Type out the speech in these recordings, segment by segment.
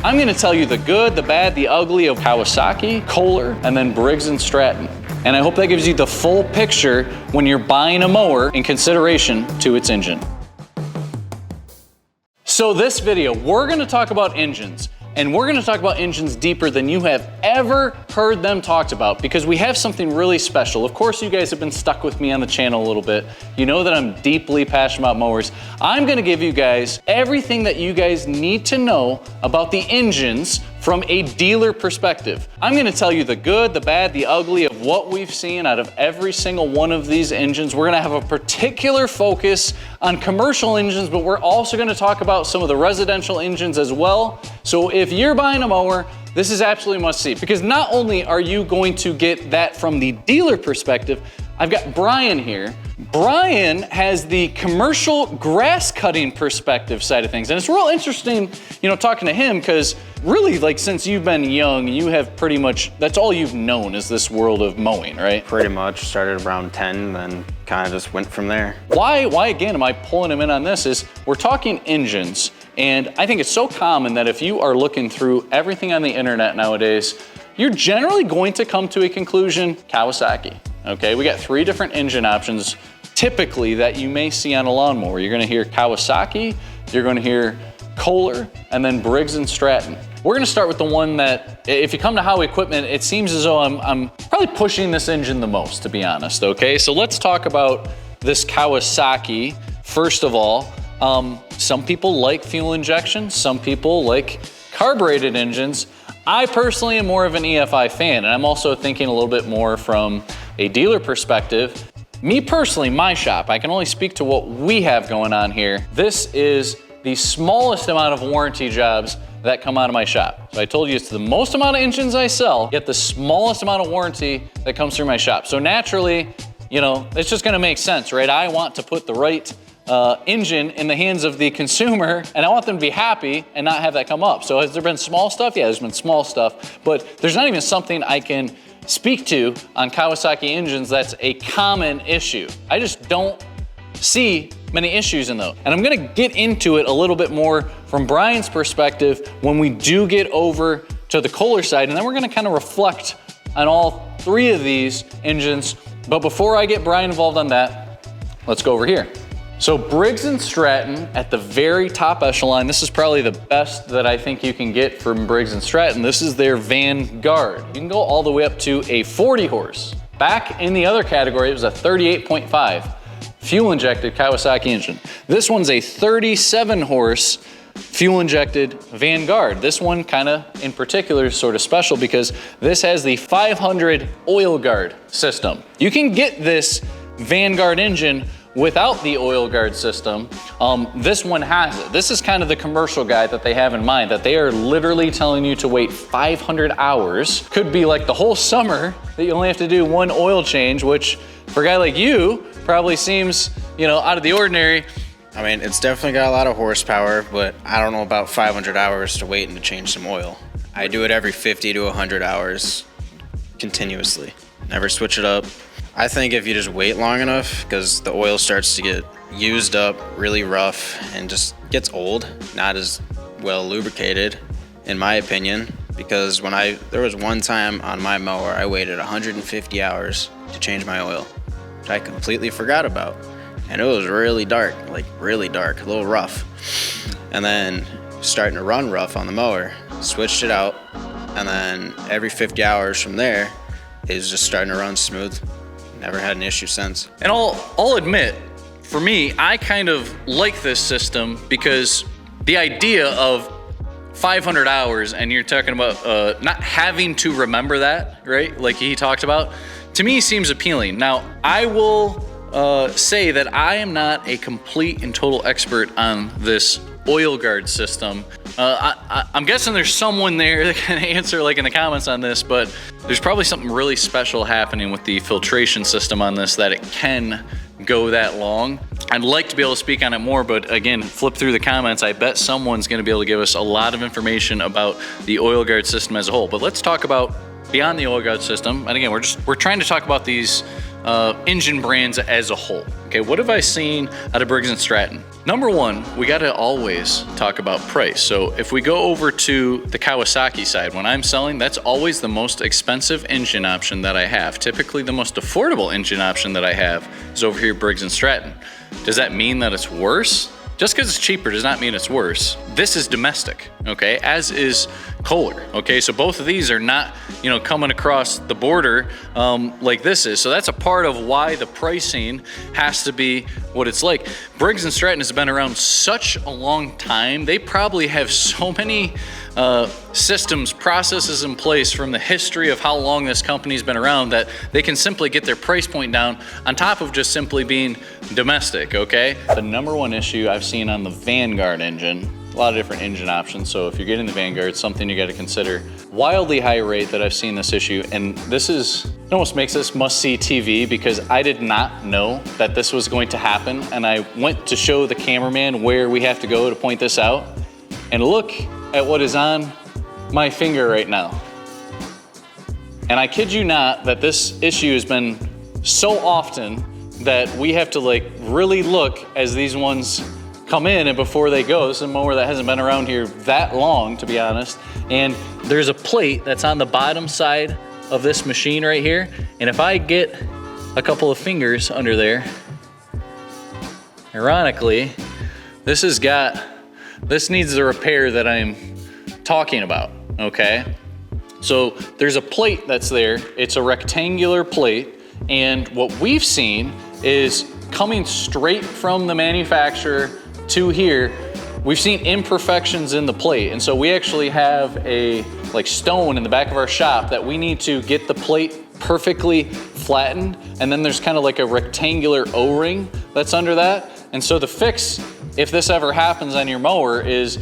I'm gonna tell you the good, the bad, the ugly of Kawasaki, Kohler, and then Briggs Stratton. And I hope that gives you the full picture when you're buying a mower in consideration to its engine. So this video, we're gonna talk about engines. And we're gonna talk about engines deeper than you have ever heard them talked about, because we have something really special. Of course, you guys have been stuck with me on the channel a little bit. You know that I'm deeply passionate about mowers. I'm gonna give you guys everything that you guys need to know about the engines from a dealer perspective. I'm gonna tell you the good, the bad, the ugly of what we've seen out of every single one of these engines. We're gonna have a particular focus on commercial engines, but we're also gonna talk about some of the residential engines as well. So if you're buying a mower, this is absolutely must see, because not only are you going to get that from the dealer perspective, I've got Brian here. Brian has the commercial grass cutting perspective side of things. And it's real interesting, you know, talking to him, because really, like, since you've been young, you have pretty much, that's all you've known is this world of mowing, right? Pretty much. Started around 10, then kind of just went from there. Why again am I pulling him in on this is we're talking engines. And I think it's so common that if you are looking through everything on the internet nowadays, you're generally going to come to a conclusion, Kawasaki. Okay, we got 3 different engine options typically that you may see on a lawnmower. You're gonna hear Kawasaki, you're gonna hear Kohler, and then Briggs & Stratton. We're gonna start with the one that, if you come to Howie Equipment, it seems as though I'm probably pushing this engine the most, to be honest, okay? So let's talk about this Kawasaki. First of all, some people like fuel injection, some people like carbureted engines. I personally am more of an EFI fan, and I'm also thinking a little bit more from a dealer perspective. Me personally, my shop, I can only speak to what we have going on here. This is the smallest amount of warranty jobs that come out of my shop. So I told you it's the most amount of engines I sell, yet the smallest amount of warranty that comes through my shop. So naturally, you know, it's just gonna make sense, right? I want to put the right engine in the hands of the consumer, and I want them to be happy and not have that come up. So has there been small stuff? Yeah, there's been small stuff, but there's not even something I can speak to on Kawasaki engines that's a common issue. I just don't see many issues in those. And I'm gonna get into it a little bit more from Brian's perspective when we do get over to the Kohler side, and then we're gonna kind of reflect on all 3 of these engines. But before I get Brian involved on that, let's go over here. So Briggs & Stratton at the very top echelon. This is probably the best that I think you can get from Briggs & Stratton. This is their Vanguard. You can go all the way up to a 40 horse. Back in the other category, it was a 38.5 fuel injected Kawasaki engine. This one's a 37 horse fuel injected Vanguard. This one kind of in particular is sort of special because this has the 500 oil guard system. You can get this Vanguard engine without the oil guard system. This one has it. This is kind of the commercial guide that they have in mind, that they are literally telling you to wait 500 hours. Could be like the whole summer that you only have to do 1 oil change, which for a guy like you probably seems, you know, out of the ordinary. I mean, it's definitely got a lot of horsepower, but I don't know about 500 hours to wait and to change some oil. I do it every 50 to 100 hours continuously. Never switch it up. I think if you just wait long enough, because the oil starts to get used up, really rough, and just gets old, not as well lubricated, in my opinion, because there was one time on my mower, I waited 150 hours to change my oil, which I completely forgot about. And it was really dark, like really dark, a little rough. And then starting to run rough on the mower, switched it out, and then every 50 hours from there, it was just starting to run smooth. Never had an issue since. And I'll admit, for me, I kind of like this system because the idea of 500 hours and you're talking about not having to remember that, right? Like he talked about, to me seems appealing. Now, I will say that I am not a complete and total expert on this oil guard system. I'm guessing there's someone there that can answer like in the comments on this, but there's probably something really special happening with the filtration system on this that it can go that long. I'd like to be able to speak on it more, but again, flip through the comments. I bet someone's gonna be able to give us a lot of information about the oil guard system as a whole. But let's talk about beyond the oil guard system. And again, we're trying to talk about these engine brands as a whole. Okay, what have I seen out of Briggs Stratton? Number one, we gotta always talk about price. So if we go over to the Kawasaki side, when I'm selling, that's always the most expensive engine option that I have. Typically the most affordable engine option that I have is over here, Briggs Stratton. Does that mean that it's worse? Just because it's cheaper does not mean it's worse. This is domestic, okay, as is Kohler, okay? So both of these are not, coming across the border like this is. So that's a part of why the pricing has to be what it's like. Briggs Stratton has been around such a long time. They probably have so many systems, processes in place from the history of how long this company's been around that they can simply get their price point down on top of just simply being domestic, okay? The number one issue I've seen on the Vanguard engine, a lot of different engine options, so if you're getting the Vanguard, it's something you gotta consider. Wildly high rate that I've seen this issue, and it almost makes this must-see TV because I did not know that this was going to happen, and I went to show the cameraman where we have to go to point this out, and look at what is on my finger right now. And I kid you not that this issue has been so often that we have to really look as these ones come in and before they go. This is a mower that hasn't been around here that long, to be honest. And there's a plate that's on the bottom side of this machine right here. And if I get a couple of fingers under there, ironically, this needs the repair that I'm talking about, okay? So there's a plate that's there. It's a rectangular plate. And what we've seen is coming straight from the manufacturer to here, we've seen imperfections in the plate. And so we actually have a stone in the back of our shop that we need to get the plate perfectly flattened. And then there's kind of like a rectangular O-ring that's under that. And so the fix, if this ever happens on your mower, is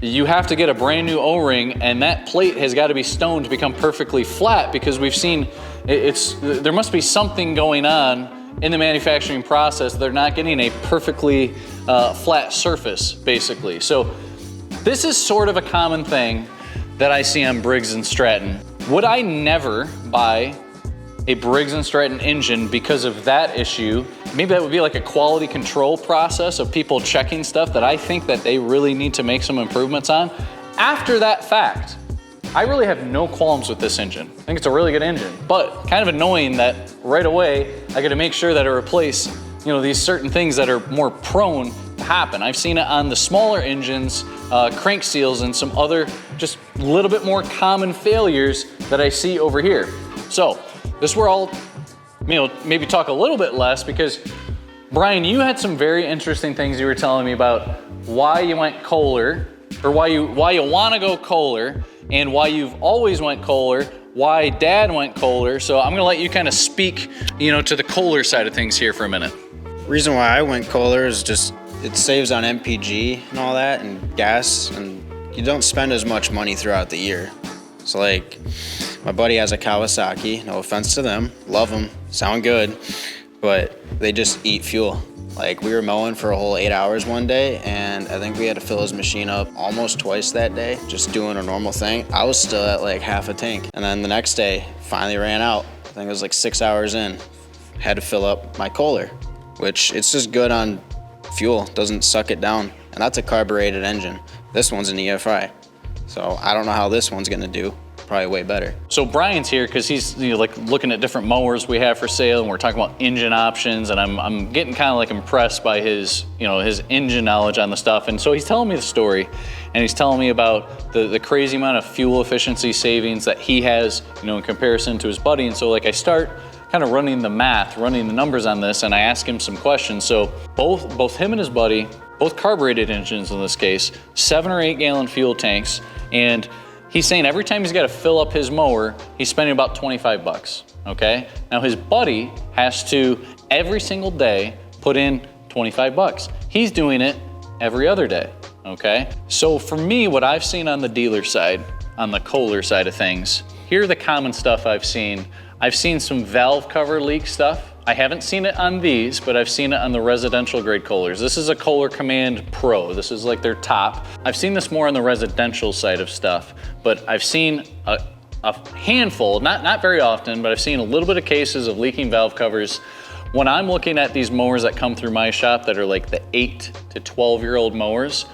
you have to get a brand new O-ring, and that plate has got to be stoned to become perfectly flat, because we've seen there must be something going on in the manufacturing process. They're not getting a perfectly flat surface, basically. So this is sort of a common thing that I see on Briggs & Stratton. Would I never buy a Briggs & Stratton engine because of that issue? Maybe that would be like a quality control process of people checking stuff that I think that they really need to make some improvements on. After that fact, I really have no qualms with this engine. I think it's a really good engine, but kind of annoying that right away I got to make sure that I replace, these certain things that are more prone to happen. I've seen it on the smaller engines, crank seals, and some other just a little bit more common failures that I see over here. So this where I'll maybe talk a little bit less, because Brian, you had some very interesting things you were telling me about why you went Kohler, or why you want to go Kohler, and why you've always went Kohler, why Dad went Kohler. So I'm gonna let you kind of speak, to the Kohler side of things here for a minute. Reason why I went Kohler is just it saves on MPG and all that and gas, and you don't spend as much money throughout the year. So my buddy has a Kawasaki, no offense to them, love them, sound good, but they just eat fuel. We were mowing for a whole 8 hours one day, and I think we had to fill his machine up almost twice that day, just doing a normal thing. I was still at half a tank. And then the next day, finally ran out. I think it was 6 hours in. Had to fill up my Kohler, which it's just good on fuel, doesn't suck it down. And that's a carbureted engine. This one's an EFI. So I don't know how this one's gonna do. Probably way better. So Brian's here because he's looking at different mowers we have for sale, and we're talking about engine options, and I'm getting kind of impressed by his his engine knowledge on the stuff. And so he's telling me the story, and he's telling me about the crazy amount of fuel efficiency savings that he has in comparison to his buddy. And so I start kind of running the math, running the numbers on this, and I ask him some questions. So both him and his buddy, both carbureted engines in this case, 7 or 8 gallon fuel tanks, and he's saying every time he's got to fill up his mower, he's spending about 25 bucks, okay? Now his buddy has to, every single day, put in 25 bucks. He's doing it every other day, okay? So for me, what I've seen on the dealer side, on the Kohler side of things, here are the common stuff I've seen. I've seen some valve cover leak stuff. I haven't seen it on these, but I've seen it on the residential grade Kohlers. This is a Kohler Command Pro. This is their top. I've seen this more on the residential side of stuff, but I've seen a handful, not very often, but I've seen a little bit of cases of leaking valve covers. When I'm looking at these mowers that come through my shop that are like the 8 to 12-year-old mowers,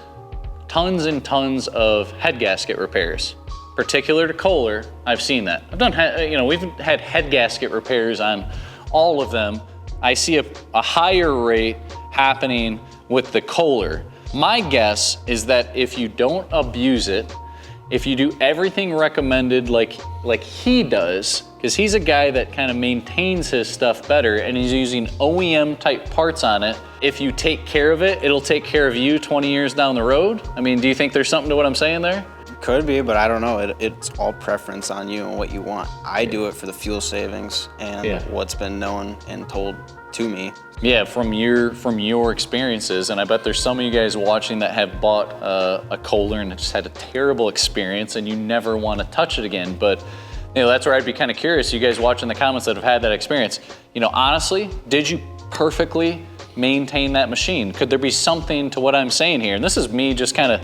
tons and tons of head gasket repairs. Particular to Kohler, I've seen that. I've done, we've had head gasket repairs on all of them. I see a higher rate happening with the Kohler. My guess is that if you don't abuse it, if you do everything recommended like he does, because he's a guy that kind of maintains his stuff better and he's using OEM type parts on it, if you take care of it, it'll take care of you 20 years down the road. I mean, do you think there's something to what I'm saying there? Could be, but I don't know. It's all preference on you and what you want. I do it for the fuel savings and what's been known and told to me. Yeah, from your experiences, and I bet there's some of you guys watching that have bought a Kohler and just had a terrible experience and you never want to touch it again. But that's where I'd be kind of curious, you guys watching the comments that have had that experience. Honestly, did you perfectly maintain that machine? Could there be something to what I'm saying here? And this is me just kind of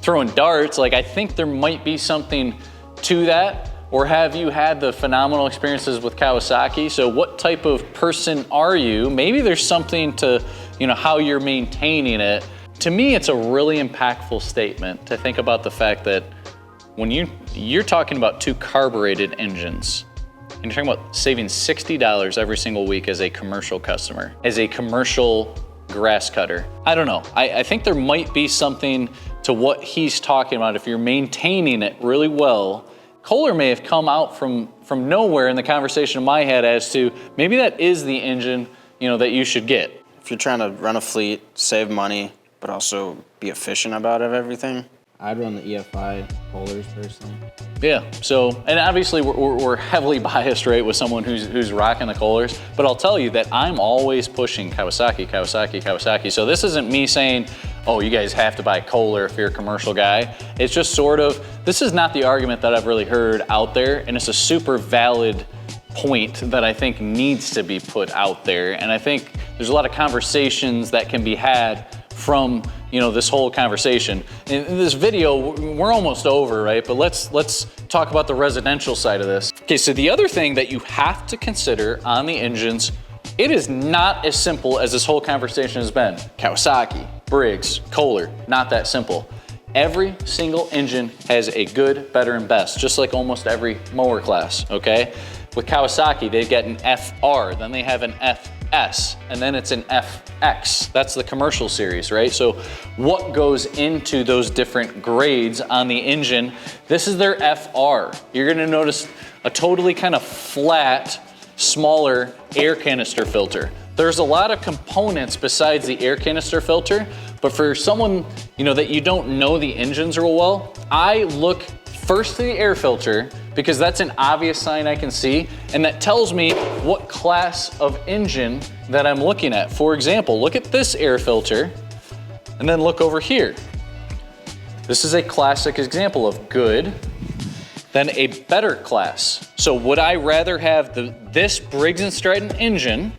throwing darts. Like, I think there might be something to that. Or have you had the phenomenal experiences with Kawasaki? So what type of person are you? Maybe there's something to, how you're maintaining it. To me, it's a really impactful statement to think about the fact that when you're talking about 2 carbureted engines, and you're talking about saving $60 every single week as a commercial customer, as a commercial grass cutter. I don't know. I think there might be something to what he's talking about. If you're maintaining it really well, Kohler may have come out from nowhere in the conversation in my head as to maybe that is the engine, that you should get. If you're trying to run a fleet, save money, but also be efficient about everything, I'd run the EFI Kohlers personally. Yeah, so, and obviously we're heavily biased, right, with someone who's rocking the Kohlers, but I'll tell you that I'm always pushing Kawasaki. So this isn't me saying, oh, you guys have to buy Kohler if you're a commercial guy. It's just sort of, this is not the argument that I've really heard out there, and it's a super valid point that I think needs to be put out there. And I think there's a lot of conversations that can be had from this whole conversation. In this video, we're almost over, right? But let's talk about the residential side of this. Okay, so the other thing that you have to consider on the engines, it is not as simple as this whole conversation has been. Kawasaki, Briggs, Kohler, not that simple. Every single engine has a good, better, and best, just like almost every mower class, okay? With Kawasaki, they've got an FR, then they have an FS, and then it's an FX. That's the commercial series, right? So what goes into those different grades on the engine? This is their FR. You're gonna notice a totally kind of flat, smaller air canister filter. There's a lot of components besides the air canister filter, but for someone that you don't know the engines real well, I look first to the air filter because that's an obvious sign I can see, and that tells me what class of engine that I'm looking at. For example, look at this air filter, and then look over here. This is a classic example of good, then a better class. So would I rather have this Briggs Stratton engine,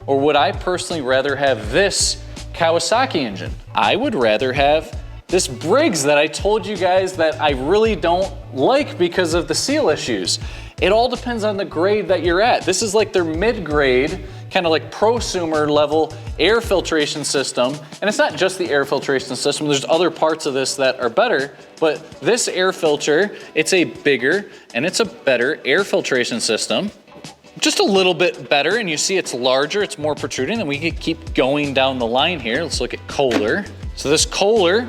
or would I personally rather have this Kawasaki engine? I would rather have this Briggs that I told you guys that I really don't like because of the seal issues. It all depends on the grade that you're at. This is like their mid-grade, kind of like prosumer level air filtration system. And it's not just the air filtration system, there's other parts of this that are better, but this air filter, it's a bigger and it's a better air filtration system. Just a little bit better, and you see it's larger, it's more protruding, and we could keep going down the line here. Let's look at Kohler. So this Kohler,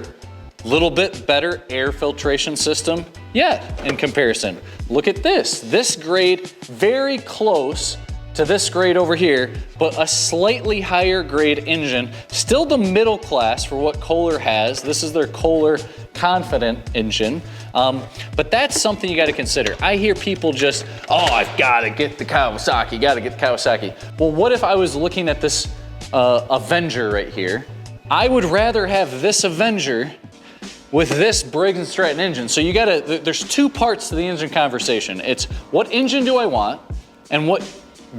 little bit better air filtration system yet in comparison. Look at this grade very close to this grade over here, but a slightly higher grade engine, still the middle class for what Kohler has. This is their Kohler Confident engine, but that's something you got to consider. I hear people just, oh, I've got to get the Kawasaki, Well, what if I was looking at this Avenger right here? I would rather have this Avenger with this Briggs Stratton engine. So there's 2 parts to the engine conversation. It's what engine do I want and what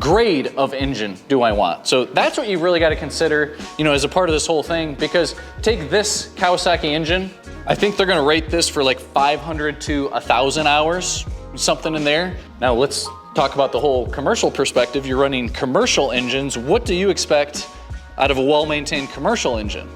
grade of engine do I want? So that's what you really got to consider, as a part of this whole thing, because take this Kawasaki engine, I think they're going to rate this for like 500 to 1,000 hours. something in there. Now let's talk about the whole commercial perspective. You're running commercial engines. What do you expect out of a well-maintained commercial engine?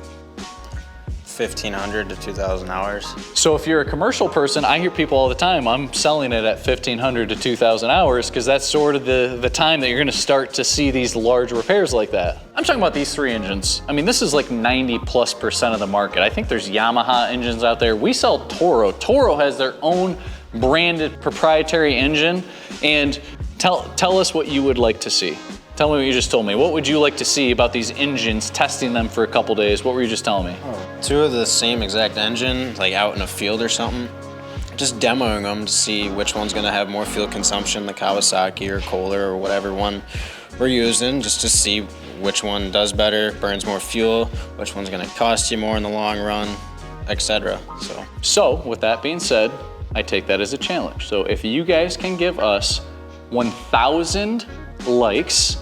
1,500 to 2,000 hours. So if you're a commercial person, I hear people all the time, I'm selling it at 1,500 to 2,000 hours because that's sort of the time that you're gonna start to see these large repairs like that. I'm talking about these 3 engines. I mean, this is like 90+% of the market. I think there's Yamaha engines out there. We sell Toro. Toro has their own branded proprietary engine. And tell us what you would like to see. Tell me what you just told me. What would you like to see about these engines, testing them for a couple days? What were you just telling me? 2 of the same exact engine, like out in a field or something. Just demoing them to see which one's gonna have more fuel consumption, the Kawasaki or Kohler or whatever one we're using, just to see which one does better, burns more fuel, which one's gonna cost you more in the long run, etc. So with that being said, I take that as a challenge. So if you guys can give us 1,000 likes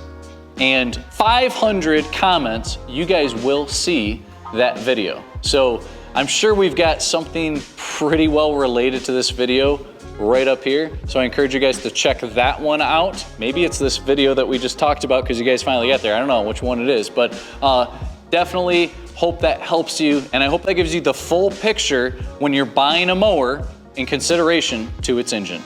and 500 comments, you guys will see that video. So I'm sure we've got something pretty well related to this video right up here. So I encourage you guys to check that one out. Maybe it's this video that we just talked about because you guys finally got there. I don't know which one it is, but definitely hope that helps you. And I hope that gives you the full picture when you're buying a mower in consideration to its engine.